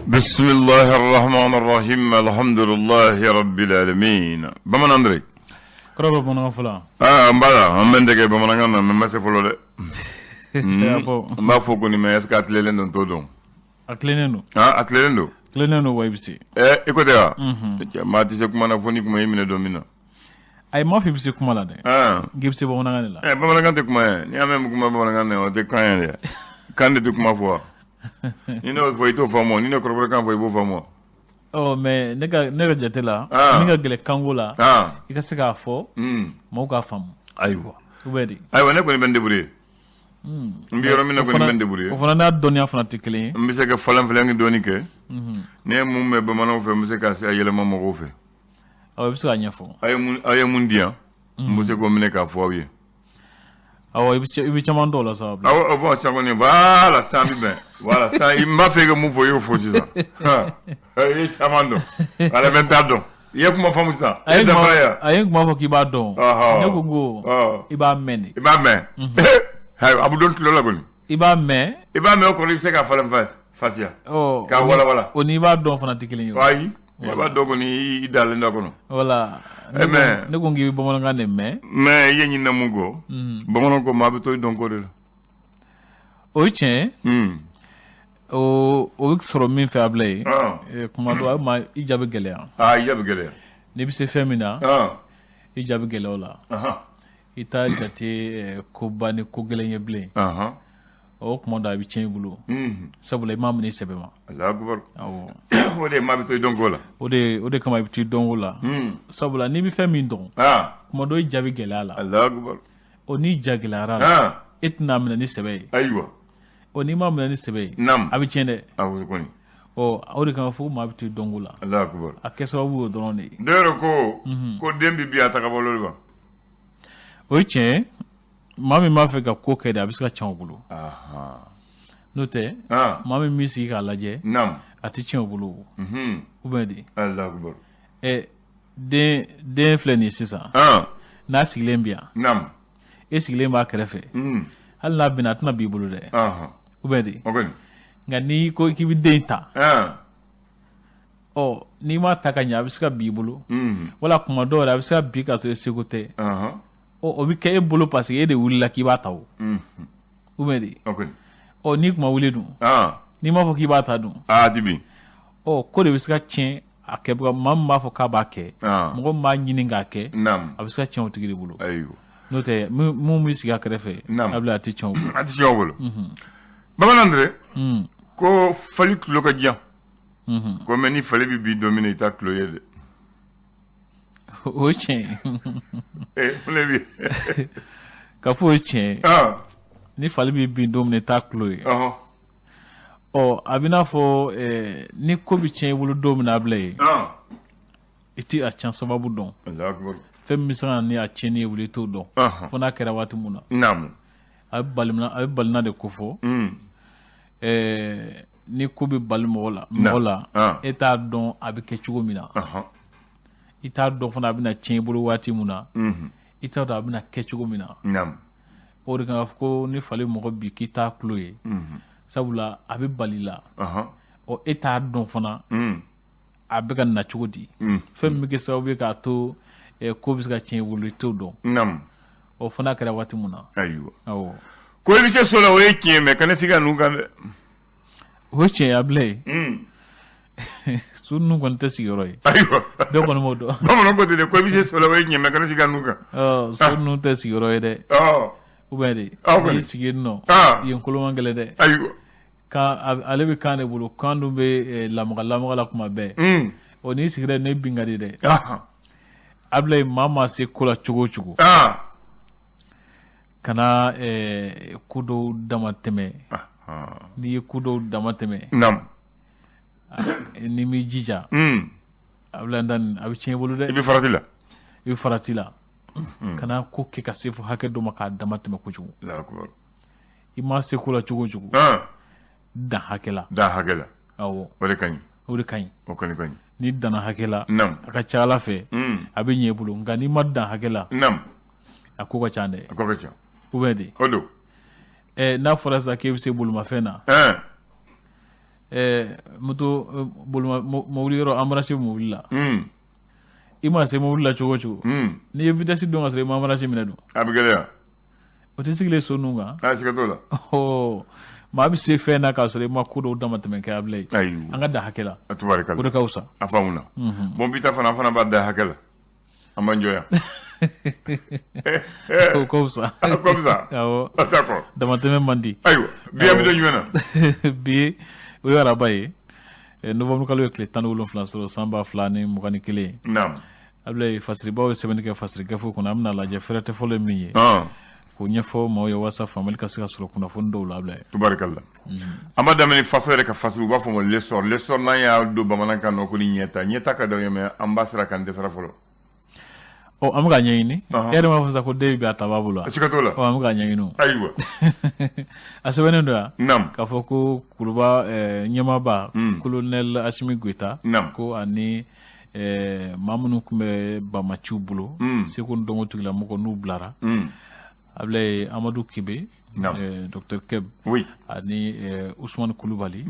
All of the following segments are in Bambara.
بسم الله الرحمن الرحيم الحمد لله رب العالمين بمن أندري كرب بمن فلا مبلا أمن دك بمن عنا ما سفلو ده ما فوقني ما يسكت لين دون تودون أكلينو أكلينو أكلينو وايبسي إكوتيا ما تيجي كمان أفوني كمان يمين دومينا أي ما في بسي كمالا ده جيبسي بمن عنا لا بمن عنا تكمل نيا مم كمان بمن عنا وتكاين ده كان تكمل فوا Nino foi to famo, nino korobra kan foi bo famo. Oh, mais nega jatela, nega gele kangola. Ika se ka fo, mo ka fam. Aywa. Ubedi. Aywa ne ko ni bende buri. Mbi yoro mina ko ni bende buri. O fana na donia fana tikeli. Mbi se ka falan falan doni ke. Ne mum me be mano fe mbi se ka se ayele mamo ko fe. Aw bi se ka nyafo. Ayamun dia. Mbi se ko mine ka fo wi. Aw ibi chaman dola sa. Aw bo changoni voilà ça mi ben. Voilà ça il m'a fait que mon voyou faut ça. Eh chamando. Ala ventado. Ye kuma famu ça. Ayen kuma fo ki ba don. Ne ko go. Iba men. Iba men. Abu don tulo la goni. Iba men ko li se ka falen fatia. Oh. Ka wala. Oni ba don fana tikeli yo. Ayi. Iba do goni idal ndo kono. Voilà. Ne ko ngi bomo ngane mais yenyi na mugo. Bomo ko ma to don ko de. O tien. O sɔrɔ min fɛ abila ye kuma dɔ ma i jaabi gɛlɛya i jaabi gɛlɛya n'i bɛ se fɛn min na i jaabi gɛlɛya o la i t'a jate koba ni ko gɛlɛn ye bilen o kuma dɔ a bɛ tiɲɛ i bolo sabula i m'a minɛ i sɛbɛ ma awɔ o de maa bɛ to i dɔn ko la o de kama i bɛ to i dɔn ko la sabula n'i bɛ fɛn min dɔn kuma dɔ i jaabi gɛlɛya la o n'i ja gɛlɛyara la e tɛna minɛ ni sɛbɛ ye ayiwa o n'i ma minɛ ni sɛbɛ ye a bɛ tiɲɛ dɛ o de kama fo maa bɛ to i dɔnko la a kɛ sababu y'o dɔrɔn de ye dɔw ko den bɛ bi a ta ka bɔ olu ma o ye tiɲɛ maa min b'a fɛ ka ko kɛ de a bɛ se ka tiɲɛ o bolo n'o tɛ maa min b'i sigi k'a lajɛ a tɛ tiɲɛ o bolo ou bien de den filɛ nin ye sisan n'a sigilen bi yan e sigilen b'a kɛrɛfɛ hali n'a bɛnna a tɛna b'i bolo dɛ ou bien de nka n'i ko k'i bɛ den ta n'i m'a ta ka ɲɛ a bɛ se ka b'i bolo wala kuma dɔw yɛrɛ a bɛ se ka bi ka sɔrɔ e seko tɛ o bɛ kɛ e bolo parce que e de wulila k'i b'a ta o ou bien de n'i kuma wuli dun n'i m'a fɔ k'i b'a ta dun ko de bɛ se ka tiɲɛ a kɛbaga maa min b'a fɔ k'a b'a kɛ mɔgɔ min b'a ɲini k'a kɛ a bɛ se ka tiɲɛ o tigi de bolo n'o tɛ mun b'i sigi a kɛrɛfɛ a bɛ a tɛ tiɲɛ o bolo a tɛ tiɲɛ o bolo bamanan dɛ ko fali tulo ka jan ko mɛ ni fali bɛ bi don min na i t'a tulo ye dɛ o ye tiɲɛ ye ka fɔ o ye tiɲɛ ni fali bɛ bin don min na i t'a tulo ye a bɛ n'a fɔ ni ko bɛ tiɲɛ i bolo don min na a bila ye i tɛ a tiɲɛ sababu dɔn fɛn min bɛ se ka na ni a tiɲɛni ye wuli i t'o dɔn fo n'a kɛra waati mun na a bɛ balina de ko fɔ ni ko bɛ bali mɔgɔ la e t'a dɔn a bɛ kɛ cogo min na i t'a dɔn fana a bɛna tiɲɛ i bolo waati mun na i t'a dɔn a bɛna kɛ cogo min na o de kan ka fɔ ko ni fali mɔgɔ bi k'i t'a tulo ye sabula a bɛ bali la e t'a dɔn fana a bɛ ka na cogo di fɛn min bɛ kɛ sababu ye k'a to ko bɛ se ka tiɲɛ i bolo i t'o dɔn fana kɛra waati mun na ayiwa ko i bɛ se so la o ye tiɲɛ mɛ ka ne sigi ka ninnu kan dɛ o ye tiɲɛ ye a bila ye so ninnu kɔni tɛ sigiyɔrɔ ye ayiwa bɛɛ kɔni m'o dɔn bamananw ko ten de ko i bɛ se so la o ye tiɲɛ mɛ ka ne sigi ka ninnu kan so ninnu tɛ sigiyɔrɔ ye dɛ ou bien de n'i sigi yen nɔ yen kolo man gɛlɛn dɛ ayiwa ale bɛ kan de bolo kan dun bɛ lamaga la kuma bɛɛ n'i sigira ne bin ka di dɛ a bila ye maa se ko la cogo o cogo kana ko dɔw dama tɛmɛ n'i ye ko dɔw dama tɛmɛ n'i m'i jija a bɛ tiɲɛ i bolo dɛ i bɛ farati la kana ko kɛ ka se fo hakɛ dɔ ma k'a dama tɛmɛ kojugu i ma se ko la cogo o cogo dan hakɛ la awɔ o de ka ɲi o de ka ɲi o kɔni ka ɲi n'i danna hakɛ la a ka ca Ala fɛ a bɛ ɲɛ i bolo nka n'i ma dan hakɛ la a ko ka ca dɛ a ko ka ca ou bien de o don n'a fɔra sisan k'e bɛ se bolimafɛn na moto bolma mobili yɔrɔ embarrassé mobili la i ma se mobili la cogo o cogo n'i ye vitesse dɔn ka sɔrɔ i ma embarrassé minɛ dun a bɛ gɛlɛya o tɛ sigilen so nun kan a siga t'o la maa bɛ se fɛn na k'a sɔrɔ i ma ko dɔw damatɛmɛ kɛ Abilaye an ka da hakɛ la a tubarikala o de ka fisa a faamuna bon bi ta fana b'a da hakɛ la an b'an jɔya o ka fisa awɔ d'accord damatɛmɛ man di ayiwa bi an bɛ don jumɛn na bi o ye araba ye novembre kalo ye tile 17 sɔrɔ san 2021 naam Abilaye fasiribaw ye sɛbɛnni kɛ fasiri gafew kɔnɔ an bɛna lajɛ fɛrɛ tɛ fɔlɔ ye min ye k'o ɲɛfɔ maaw ye walasa faamali ka se ka sɔrɔ kunnafoni dɔw la Abilaye tubarikala an b'a daminɛ faso yɛrɛ ka fasiri u b'a fɔ ma l'essor n'an y'a don bamanankan na ko ni ɲɛta ka d'anw ye mais an b'a sira kan dɛsɛra fɔlɔ an bɛ ka ɲɛɲini e yɛrɛ m'a fɔ sa ko den bɛ a ta b'a bolo wa siga t'o la an bɛ ka ɲɛɲini ayiwa a sɛbɛnnen don yan naam k'a fɔ ko kuluba ɲɛmaaba colonel Asimi Goita ko ani maa minnu tun bɛ bamaciw bolo seko ni dɔnko tigilamɔgɔ n'u bilara Abilaye Amadu Kibe Dr Keb ani Usmane Kulubali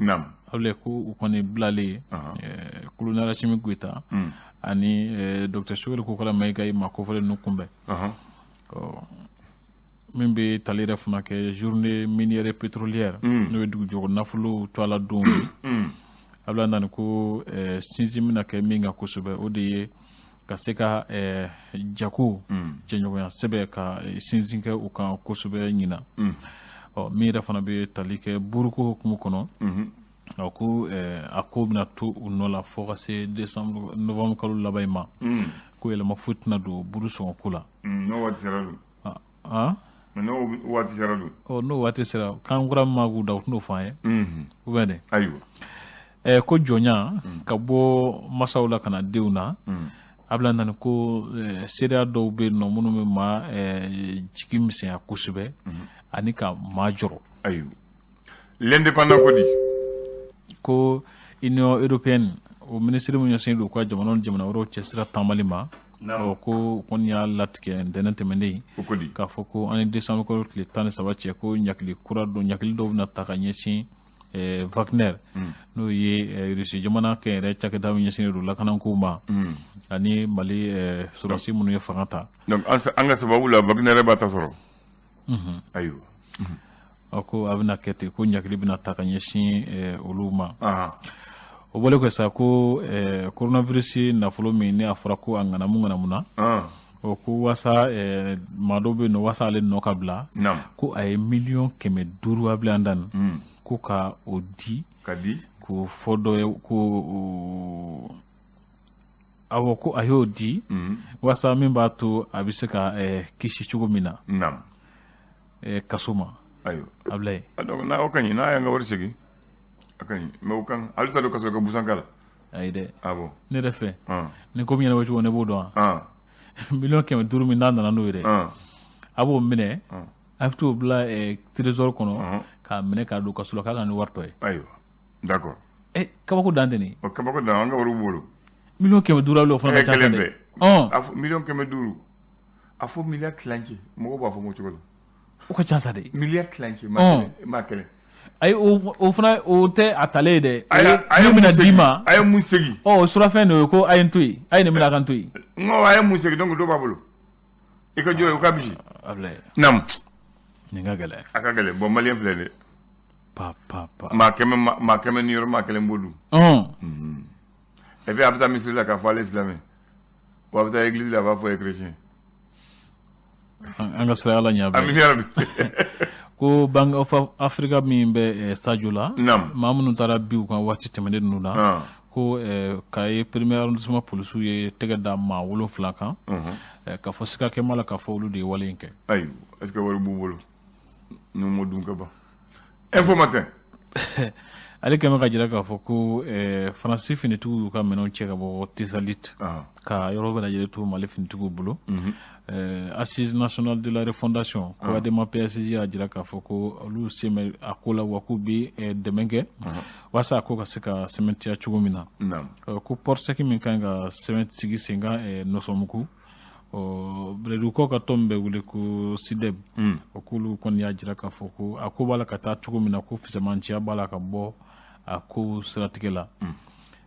Abilaye ko u kɔni bilalen colonel Asimi Goita ani Dr Sogɛli Kokala Mayiga ye maa kofɔlen ninnu kunbɛn min bɛ tali yɛrɛ fana kɛ journée minière pétrolière n'o ye dugujɔkɔ nafolo to a la don ye Abilaye nani ko sinsin bɛna kɛ min kan kosɛbɛ o de ye ka se ka jako jɛɲɔgɔnya sɛbɛn ka sinsin kɛ u kan kosɛbɛ ɲina min yɛrɛ fana bɛ tali kɛ buruko hukumu kɔnɔ ko a ko bɛna to u nɔ la fo ka se novembre kalo laban in ma ko yɛlɛma foyi tɛna don buru sɔngɔko la n'o waati sera dun n'o waati sera dun n'o waati sera kan kura min ma k'u da u tɛn'o fɔ an ye u bɛ dɛ ayiwa ko jɔnya ka bɔ masaw la ka na denw na Abilaye nani ko seereya dɔw bɛ yen nɔ minnu bɛ maa jigi misɛnya kosɛbɛ ani ka maa jɔrɔ ayiwa l'indépendant ko di ko Union européenne o ministre min ɲɛsinnen don u ka jamana wɛrɛw cɛsira taamali ma ko kɔni y'a latigɛ ntɛnɛn tɛmɛnen k'a fɔ ko an ye décembre kalo tile 13 cɛ ko ɲakili kura dɔ ɲakili dɔw bɛna ta ka ɲɛsin Wagner n'o ye Rusi jamana kɛ yɛrɛ cakɛda min ɲɛsinnen don lakanako ma ani Mali sɔrɔdasi minnu ye fanga ta donc an ka sababu la Wagner b'a ta sɔrɔ ayiwa ko a bɛna kɛ ten ko ɲakili bɛna ta ka ɲɛsin olu ma o bɔlen kɔ sa ko coronavirus nafolo min ne a fɔra ko a ŋanamu na ko wasa maa dɔw bɛ yen nɔ wasa ale nɔ ka bila ko a ye miliyɔn 500 Abilaye an dani ko ka o di k'o fɔ dɔ ye ko awɔ ko a y'o di wasa min b'a to a bɛ se ka kisi cogo min na kaso ma Abilaye n'a o kaɲi n'a y'an ka wari segin a kaɲi mais o kan hali t'a dɔn ka sɔrɔ ka busan k'a la ayi dɛ ne yɛrɛ fɛ ni ko min ɲɛnabɔ cogo ne b'o dɔn wa miliyɔn 500 min n'a nana n'o ye dɛ a b'o minɛ a bɛ t'o bila trésor kɔnɔ k'a minɛ k'a don kaso la k'a ka ni wari tɔ ye ayiwa d'accord kabako dan tɛ nin kabako dan an ka wari b'u bolo miliyɔn 500 Abilaye o fana ka ca dɛ miliyɔn 500 a fɔ miliyari tilancɛ mɔgɔw b'a fɔ mo cogo la o ka ca sa dɛ miliyari tilancɛ maa kɛlɛ ayi o fana o tɛ a talen ye dɛ a ye mun d'i ma a ye mun segin surafɛn de ye ko a ye n to yen a ye nin minɛ a ka n to yen a ye mun segin donc dɔ b'a bolo i ka jɔ ye o ka bisi Abilaye naam nin ka gɛlɛn a ka gɛlɛn bon maliyɛn filɛ dɛ maa kɛmɛ ni yɔrɔ maa kelen b'o dun et puis a bɛ taa misiri la k'a fɔ ale silamɛ wa a bɛ taa église la a b'a fɔ ye chrétien an ka sira Ala ɲɛ amin ya rabi ko Bank of Africa min bɛ Sajo la maa minnu taara bi u kan waati tɛmɛnen ninnu na ko k'a ye premier arrondissement polisiw ye tɛgɛ da maa 7 kan k'a fɔ sika kɛ ma la k'a fɔ olu de ye wale in kɛ ayi est-ce que wari b'u bolo n'u m'o dun ka ban info matin ale kɛmɛ ka jira k'a fɔ ko Faransi finitigiw y'u ka minɛnw cɛ ka bɔ Tesalit ka yɔrɔ bɛɛ lajɛlen to Mali finitigiw bolo Assise nationale de la refondation ko ADEMA PSG y'a jira k'a fɔ ko olu sen bɛ a ko la wa k'u bɛ dɛmɛ kɛ walasa a ko ka se ka sɛmɛntiya cogo min na ko pɔrisɛki min kan ka sɛmɛn sigi sen kan Nɔsɔmuku Bɛlɛdugukaw ka tɔn min bɛ wele ko SIDEB o k'olu kɔni y'a jira k'a fɔ ko a ko b'a la ka taa cogo min na ko fisɛmanciya b'a la ka bɔ a ko siratigɛ la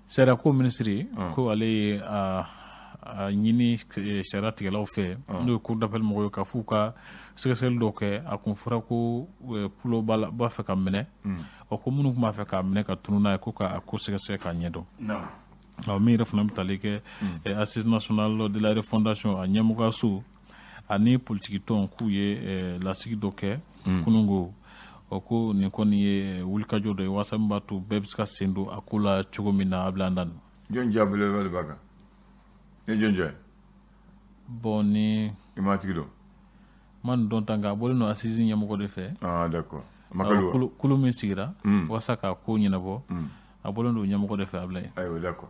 sariya ko minisiri ko ale ye a ɲini sariya tigɛlaw fɛ n'o ye cour d'appel mɔgɔw ye ka f'u ka sɛgɛsɛgɛli dɔw kɛ a kun fɔra ko pulo b'a fɛ ka minɛ ko minnu tun b'a fɛ k'a minɛ ka tunu n'a ye ko k'a ko sɛgɛsɛgɛ k'a ɲɛdɔn min yɛrɛ fana bɛ tali kɛ assise nationale de la refondation a ɲɛmɔgɔyaso ani politiki tɔn k'u ye lasigi dɔ kɛ kunungo ko nin kɔni ye wulikajɔ dɔ ye walasa min b'a to bɛɛ bɛ se ka sen don a ko la cogo min na a bila an dan jɔn jaabeleba de b'a kan ni jɔn jɔ ye bon ni i m'a tigi dɔn ma nin dɔn tan nka a bɔlen don assise ɲɛmɔgɔ de fɛ d'accord kulu min sigira walasa k'a ko ɲɛnabɔ a bɔlen don ɲɛmɔgɔ de fɛ a bila ye ayiwa d'accord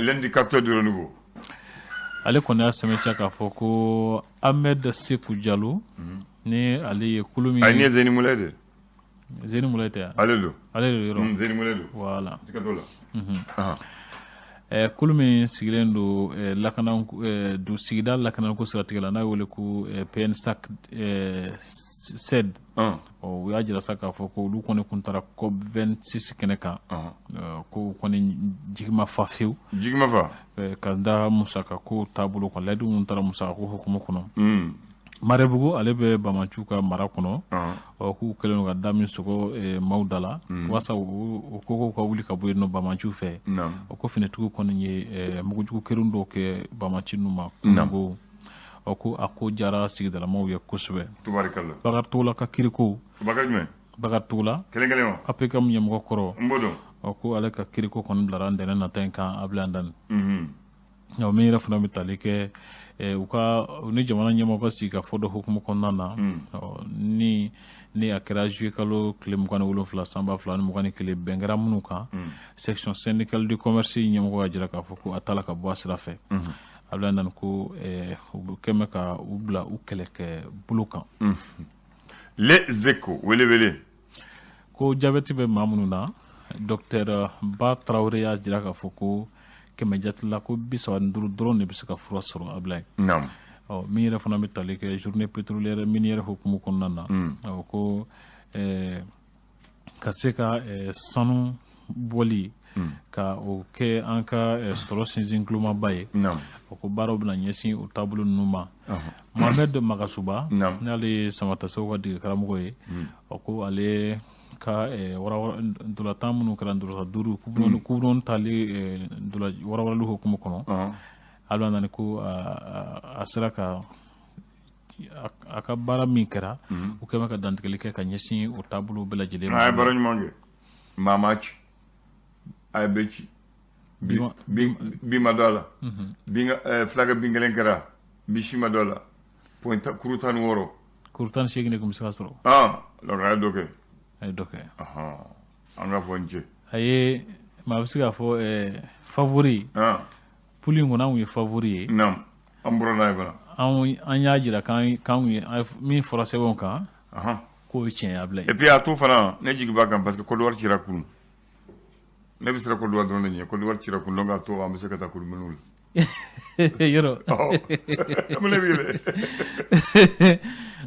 l'indicateur de renouveau ale kɔni y'a sɛmɛsiya k'a fɔ ko Ahmed Sekou Diallo ni ale ye kulu min ni ye Zeni Moulay de Zeni Moulay tɛ ale do yɔrɔ Zeni Moulay do voilà sika t'o la kulu min sigilen don du sigida lakanako siratigɛ la n'a ye wele ko PNSAC SED u y'a jira sa k'a fɔ ko olu kɔni kun taara COP 26 kɛnɛ kan ko kɔni jigi ma fa fiyewu ka da musaka ko taabolo kan layidu minnu taara musaka ko hukumu kɔnɔ Marebugu ale bɛ Bamaciu ka mara kɔnɔ k'u kɛlen don ka da min sɔgɔ maaw da la walasa o ko ka wuli ka bɔ yen nɔ Bamaciu fɛ o ko finitigiw kɔni ye mugujugu kɛrin dɔw kɛ Bamaci ninnu ma kunungo ko a ko jara sigidalamaw ye kosɛbɛ Bakari ka kiriko Bakari Togola APCAM ɲɛmɔgɔ kɔrɔ ko ale ka kiriko kɔni bilara ntɛnɛn nata in kan a bila an dani min yɛrɛ fana bɛ tali kɛ u ni jamana ɲɛmɔgɔ ka sigi ka fɔ dɔ hukumu kɔnɔna na ni a kɛra juillet kalo tile 27 san 2021 bɛn kɛra minnu kan section syndicale du commerce ɲɛmɔgɔ ka jira k'a fɔ ko a t'a la ka bɔ a sira fɛ a bila nani ko u kɛmɛ ka u bila u kɛlɛkɛ bolo kan les échos wele ko jabɛti bɛ maa minnu na docteur Ba Traoré y'a jira k'a fɔ ko kɛmɛ jatila ko 35 dɔrɔn de bɛ se ka fura sɔrɔ a bila ye min yɛrɛ fana bɛ tali kɛ journée pétrolière minière hukumu kɔnɔna na ko ka se ka sanu bɔli ka o kɛ an ka sɔrɔ sinsin gulomaba ye ko baaraw bɛna ɲɛsin o taabolo ninnu ma Mohamed Magasuba n'ale ye Samatasew ka dege karamɔgɔ ye ko ale ka dolatan minnu kɛra dolata 5 kubulon tali warawalali hukumu kɔnɔ ala nani ko a sera ka a ka baara min kɛra u kɛmɛ ka dantigɛli kɛ ka ɲɛsin o taabolo bɛɛ lajɛlen ma a ye baara ɲuman kɛ Mamaci a ye bɛɛ ci bi ma dɔ a la fulakɛ bin kelen kɛra bi si ma dɔ a la kuru 16 kuru 18 de tun bɛ se ka sɔrɔ donc a ye dɔ kɛ a ye dɔ kɛ an ka fɔ n cɛ a ye maa bɛ se k'a fɔ favori puli in kɔnɔ anw ye favori ye an bɔra n'a ye fana an y'a jira k'anw ye min fɔra sɛbɛnw kan k'o ye tiɲɛ a bila ye et puis a to fana ne jigi b'a kan parce que Côte d'Ivoire cira kurun ne bɛ siran Côte d'Ivoire dɔrɔn de ɲɛ Côte d'Ivoire cira kurun donc a to an bɛ se ka taa kurumɛniw la yɔrɔ mun ne b'i yɛlɛ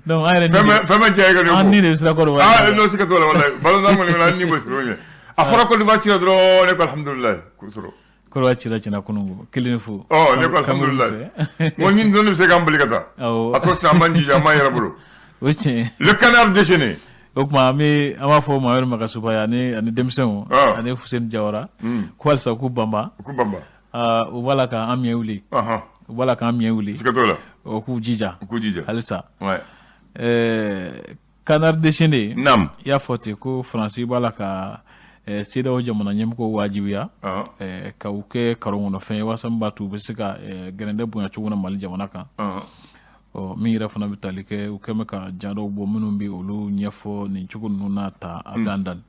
donc an yɛrɛ fɛn bɛ diya e ka ne an ni de bɛ siran Côte d'Ivoire n'o se ka t'o la walayi balontan kɔni an ni bɛ siran o ɲɛ a fɔra Côte d'Ivoire cira dɔrɔn ne ko alhamdulilayi k'o sɔrɔ Côte d'Ivoire cira tiɲɛna kunungo kelen fo ne ko alhamdulilayi mo ɲini dɔrɔn de bɛ se k'an boli ka taa a to sisan an b'an jija an b'an yɛrɛ bolo o tiɲɛ le canard déchaîné o tuma an b'a fɔ Mamadu Magasuba ye ani denmisɛnw ani Fuseni Jawara ko halisa k'u banba u b'a la k'an miɲɛ wuli u b'a la k'an miɲɛ wuli siga t'o la k'u jija halisa ouais canard déchaîné i y'a fɔ ten ko Faransi b'a la ka CEDEAO jamana ɲɛmɔgɔw wajibiya ka u kɛ karon kɔnɔfɛn ye walasa min b'a to u bɛ se ka gɛrɛndɛ bonya cogo na Mali jamana kan min yɛrɛ fana bɛ tali kɛ u kɛmɛ ka ja dɔw bɔ minnu bɛ olu ɲɛfɔ nin cogo ninnu n'a ta a bɛ an dani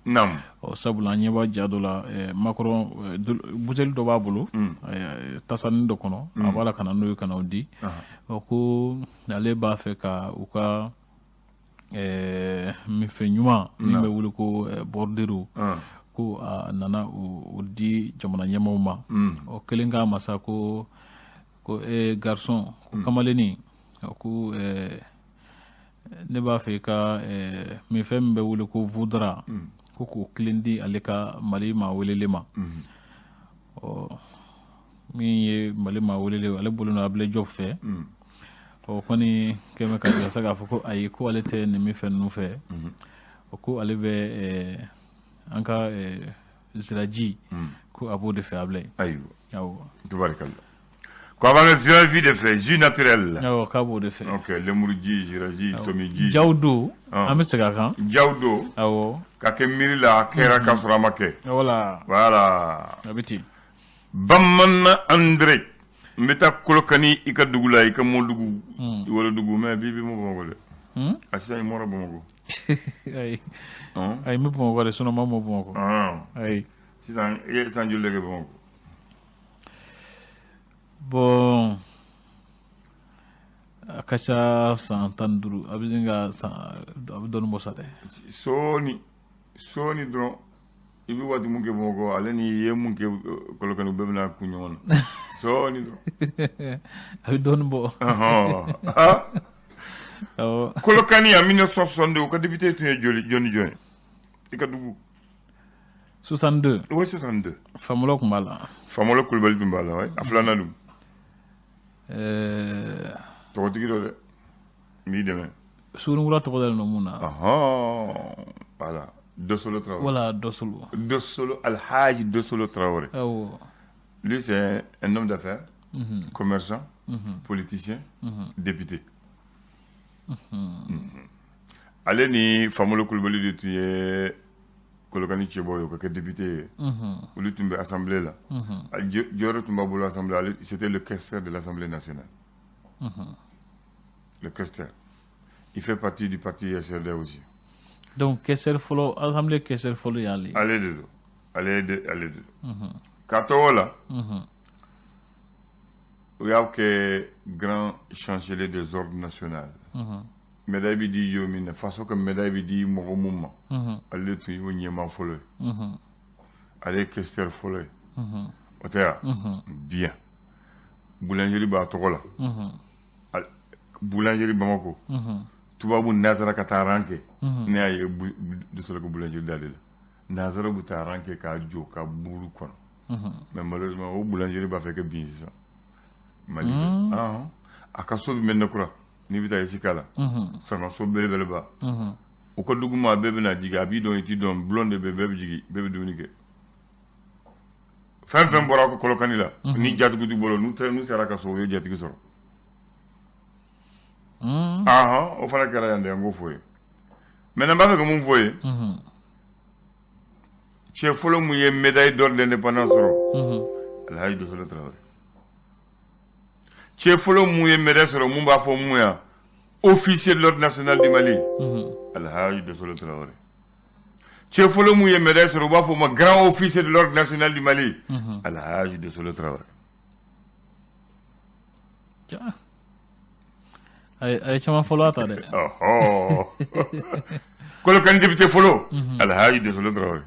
sabula an ɲɛ b'a ja dɔ la Macron buteli dɔ b'a bolo tasanin dɔ kɔnɔ a b'a la ka na n'o ye ka na o di ko ale b'a fɛ ka u ka minfɛn ɲuman min bɛ wele ko bordero ko a nana o di jamana ɲɛmaaw ma o kelen k'a masa ko garçon ko kamalennin ko ne b'a fɛ ka minfɛn min bɛ wele ko voudra ko k'o kelen di ale ka Mali maa weleli ma min ye Mali maa weleli ale bolo no Ablaye Diop fɛ kɔni kɛmɛ ka jira sa k'a fɔ ko ayi ko ale tɛ nin min fɛ ninnu fɛ ko ale bɛ an ka ziraji ko a b'o de fɛ Ablaye. Ayiwa tubarikala ko avant que ziraji de fɛ jus naturel k'a b'o de fɛ. ok lemurji ziraji tomiji jaw do an bɛ segin a kan jaw do ka kɛ miiri la a kɛra ka sɔrɔ a ma kɛ voilà a bɛ ten Bamana André n bɛ taa Kolokani i ka dugu la i ka Mɔdugu Wolodugu mais bi mo Bamakɔ dɛ a sisan i mɔra Bamakɔ ayi n bɛ Bamakɔ de sinon ma mɔ Bamakɔ ayi sisan i ye san joli de kɛ Bamakɔ bon a ka ca san 15 a bɛ a bɛ dɔɔnin bɔ sa dɛ sɔɔni dɔrɔn i bɛ waati mun kɛ Bamakɔ ale ni i ye mun kɛ Kolokani bɛɛ bɛna kun ɲɔgɔn na sɔɔni dɔrɔn a bɛ dɔɔnin bɔ Kolokani en 1962 o ka député tun ye jɔni ye i ka dugu 62 oui 62 Famolo tun b'a la Famolo Kulibali tun b'a la a filanan dun tɔgɔtigi dɔ dɛ n b'i dɛmɛ Sugunikura tɔgɔ dalen don mun na voilà Dosolo Traoré. Voilà, Dosolo. Dosolo, Alhaji Dosolo Traoré. Lui, c'est un homme d'affaires, commerçant, politicien, député. Ale ni Famolo Kulibali de tu ye Kolokani Tcheboyo, qui est député, olu tun bɛ assemblée là. Jɔyɔrɔ tun b'a bolo assemblée, c'était le questeur de l'Assemblée nationale. Le questeur. Il fait partie du parti SRD aussi. Donc, questeur folo, assemblée questeur folo yali. Allez de Kato là. Il y a que grand chancelier des ordres nationaux. Médaille di yomine façon que médaille di mogomuma. Allez tu yo nyema folo. Allez questeur folo. Otea. Bien. Boulangerie ba tokola. Boulangerie Bamako. Tubabu Nazara ka taa ranke ne y'a ye Dosolo ko boulangerie dale la Nazara bu taa ranke ka jɔ ka buru kɔnɔ mais malheureusement o boulangerie b'a fɛ kɛ bin sisan Mali fɛ a ka so bɛ Mɛnɛkura n'i bɛ taa Isika la sanaso belebeleba o ka dugu ma bɛɛ bɛna jigin a b'i dɔn i t'i dɔn bulon de bɛ bɛɛ bɛ jigin bɛɛ bɛ dumuni kɛ fɛn fɛn bɔra ko Kolokani la ni jatigi bolo n'u sera ka so o ye jatigi sɔrɔ o fana kɛra yan de an k'o fɔ ye maintenant n b'a fɛ ka mun fɔ ye cɛ fɔlɔ mun ye médaille d'or d'indépendance sɔrɔ Alhaji Dosolo Traoré cɛ fɔlɔ mun ye médaille sɔrɔ mun b'a fɔ mun ya officier de l'ordre national du Mali Alhaji Dosolo Traoré cɛ fɔlɔ mun ye médaille sɔrɔ u b'a fɔ ma grand officier de l'ordre national du Mali Alhaji Dosolo Traoré ay caman fɔlɔ a ta dɛ Kolokani député fɔlɔ Alhaji Dosolo Traoré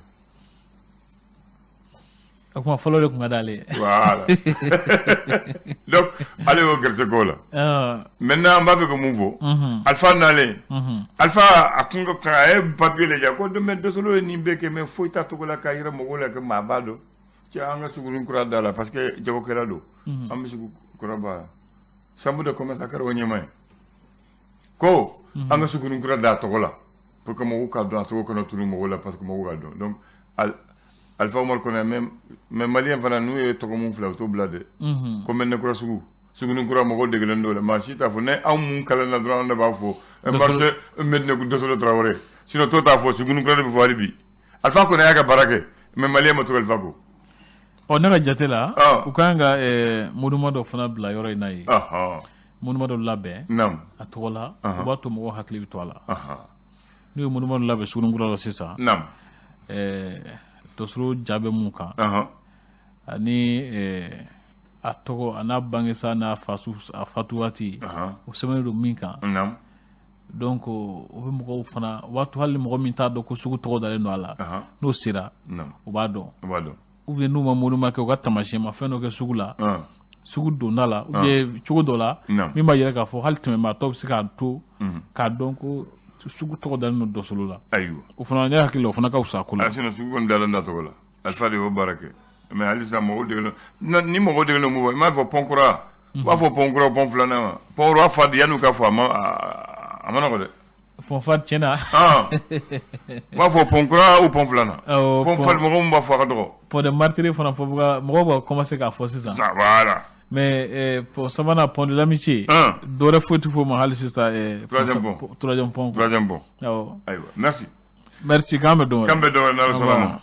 a kuma fɔlɔ de tun ka d'ale voilà donc ale y'o gɛrɛsɛgɛw la maintenant n b'a fɛ ka mun fɔ Alpha nalen Alpha a kun ka a ye papier lajɛ ko mais Dosolo ye nin bɛɛ kɛ mais foyi t'a togo la k'a yɛrɛ mɔgɔw la kɛ maa b'a dɔn cɛ an ka Sugunikura da la parce que jagokɛla don an bɛ Sugunikura ba la chambre de commerce a kɛra o ɲɛma ye ko an ka Sugunikura da a tɔgɔ la pour que mɔgɔw ka dɔn a tɔgɔ kana tunu mɔgɔw la parce que mɔgɔw ka dɔn donc Alpha Omar Konɛ mais malien fana n'u ye tɔgɔ mun fila u t'o bila dɛ ko Mɛnɛkura Sugunikura mɔgɔw degelen don la maa si t'a fɔ ne anw mun kalan na dɔrɔn an de b'a fɔ marché Mɛnɛkura Dosolo Traoré sinon to t'a fɔ Sugunikura de bɛ fɔ hali bi Alpha Konɛ y'a ka baara kɛ mais malien ma to Alpha ko ne ka jate la u kan ka monument dɔ fana bila yɔrɔ in na ye monument dɔ labɛn a tɔgɔ la u b'a to mɔgɔw hakili bɛ to a la n'u ye monument dɔ labɛn Sugunikura la sisan Dosolo ja bɛ mun kan ani a tɔgɔ a n'a bangesa n'a a fatu waati o sɛbɛnnen don min kan donc o bɛ mɔgɔw fana o b'a to hali mɔgɔ min t'a dɔn ko sugu tɔgɔ dalen don a la n'o sera o b'a dɔn ou bien n'u ma monument kɛ u ka taamasiyɛn ma fɛn dɔ kɛ sugu la sugu donda la ou bien cogo dɔ la min b'a yɛrɛ k'a fɔ hali tɛmɛmaatɔ bɛ se k'a to k'a dɔn ko sugu tɔgɔ dalen no dɔsolo la ayiwa o fana ne hakili o fana ka wusa ko la asina sugu kɔni dalen da tɔgɔ la alfa de y'o baara kɛ mais halisa mɔgɔw degelen ni mɔgɔw degelen mu i m'a fɔ pɔnkura b'a fɔ pɔnkura pɔn filanan ma pɔnkura fa di yan'u ka fɔ a ma nɔgɔ dɛ pɔn fa tiɲɛna b'a fɔ pɔnkura ou pɔn filanan pɔn fa mɔgɔw mun b'a fɔ a ka dɔgɔ pɔn de martyr fana fɔ mɔgɔw b'a commencer k'a fɔ sisan voilà mais pɔn sabanan pɔn de l'amitié dɔ wɛrɛ foyi tɛ fɔ o ma hali sisan troisième pɔn awɔ ayiwa merci k'an bɛ dɔn n'Ala sɔnna